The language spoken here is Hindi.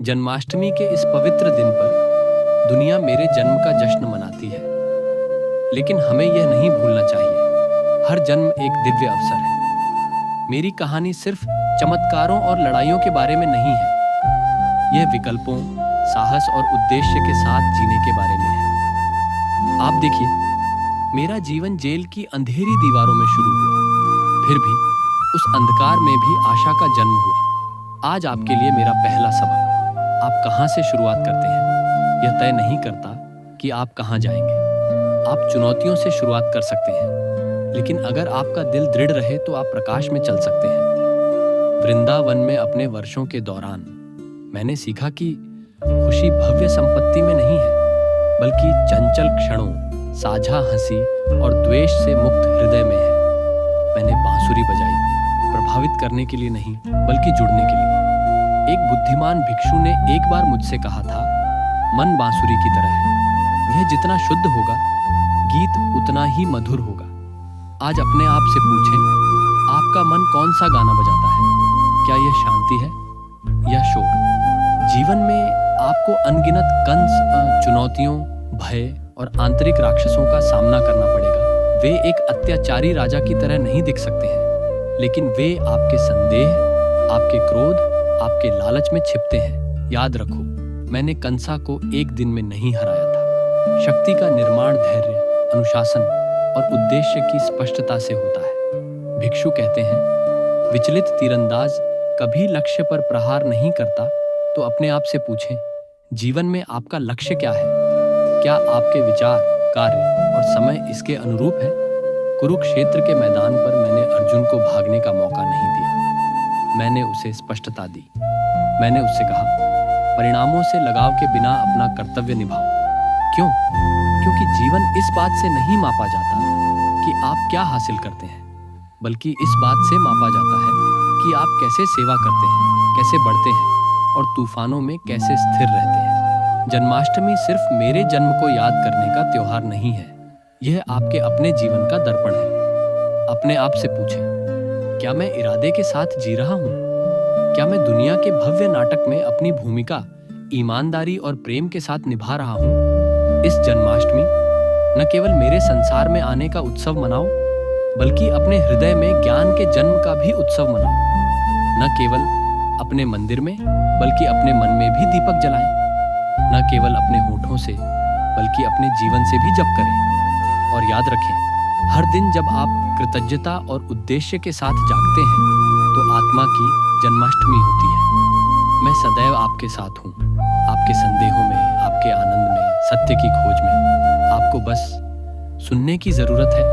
जन्माष्टमी के इस पवित्र दिन पर दुनिया मेरे जन्म का जश्न मनाती है, लेकिन हमें यह नहीं भूलना चाहिए, हर जन्म एक दिव्य अवसर है। मेरी कहानी सिर्फ चमत्कारों और लड़ाइयों के बारे में नहीं है, यह विकल्पों, साहस और उद्देश्य के साथ जीने के बारे में है। आप देखिए, मेरा जीवन जेल की अंधेरी दीवारों में शुरू हुआ, फिर भी उस अंधकार में भी आशा का जन्म हुआ। आज आपके लिए मेरा पहला सबक, आप कहां से शुरुआत करते हैं यह तय नहीं करता कि आप कहां जाएंगे। आप चुनौतियों से शुरुआत कर सकते हैं, लेकिन अगर आपका दिल दृढ़ रहे तो आप प्रकाश में चल सकते हैं। वृंदावन में अपने वर्षों के दौरान मैंने सीखा कि खुशी भव्य संपत्ति में नहीं है, बल्कि चंचल क्षणों, साझा हंसी और द्वेष से मुक्त हृदय में है। मैंने बांसुरी बजाई, प्रभावित करने के लिए नहीं, बल्कि जुड़ने के लिए। एक बुद्धिमान भिक्षु ने एक बार मुझसे कहा था, मन बांसुरी की तरह है, यह जितना शुद्ध होगा, गीत उतना ही मधुर होगा। आज अपने आप से पूछें, आपका मन कौन सा गाना बजाता है? क्या यह शांति है या शोर? जीवन में आपको अनगिनत कंस, चुनौतियों, भय और आंतरिक राक्षसों का सामना करना पड़ेगा। वे एक अत्याचारी राजा की तरह नहीं दिख सकते हैं, लेकिन वे आपके संदेह, आपके क्रोध, आपके लालच में छिपते हैं। याद रखो, मैंने कंसा को एक दिन में नहीं हराया था। शक्ति का निर्माण धैर्य, अनुशासन और उद्देश्य की स्पष्टता से होता है। भिक्षु कहते हैं, विचलित तीरंदाज कभी लक्ष्य पर प्रहार नहीं करता। तो अपने आप से पूछें, जीवन में आपका लक्ष्य क्या है? क्या आपके विचार, कार्य और समय इसके अनुरूप है? कुरुक्षेत्र के मैदान पर मैंने अर्जुन को भागने का मौका नहीं दिया, मैंने उसे स्पष्टता दी। मैंने उससे कहा, परिणामों से लगाव के बिना अपना कर्तव्य निभाओ। क्यों? क्योंकि जीवन इस बात से नहीं मापा जाता कि आप क्या हासिल करते हैं, बल्कि इस बात से मापा जाता है कि आप कैसे सेवा करते हैं, कैसे बढ़ते हैं और तूफानों में कैसे स्थिर रहते हैं। जन्माष्टमी सिर्फ मेरे जन्म को याद करने का त्योहार नहीं है, यह आपके अपने जीवन का दर्पण है। अपने आप से पूछें, क्या मैं इरादे के साथ जी रहा हूं? क्या मैं दुनिया के भव्य नाटक में अपनी भूमिका ईमानदारी और प्रेम के साथ निभा रहा हूं? इस जन्माष्टमी न केवल मेरे संसार में आने का उत्सव मनाओ, बल्कि अपने हृदय में ज्ञान के जन्म का भी उत्सव मनाओ। न केवल अपने मंदिर में, बल्कि अपने मन में भी दीपक जलाएं। न केवल अपने होठों से, बल्कि अपने जीवन से भी जप करें। और याद रखें, हर दिन जब आप कृतज्ञता और उद्देश्य के साथ जागते हैं, तो आत्मा की जन्माष्टमी होती है। मैं सदैव आपके साथ हूँ, आपके संदेहों में, आपके आनंद में, सत्य की खोज में। आपको बस सुनने की जरूरत है,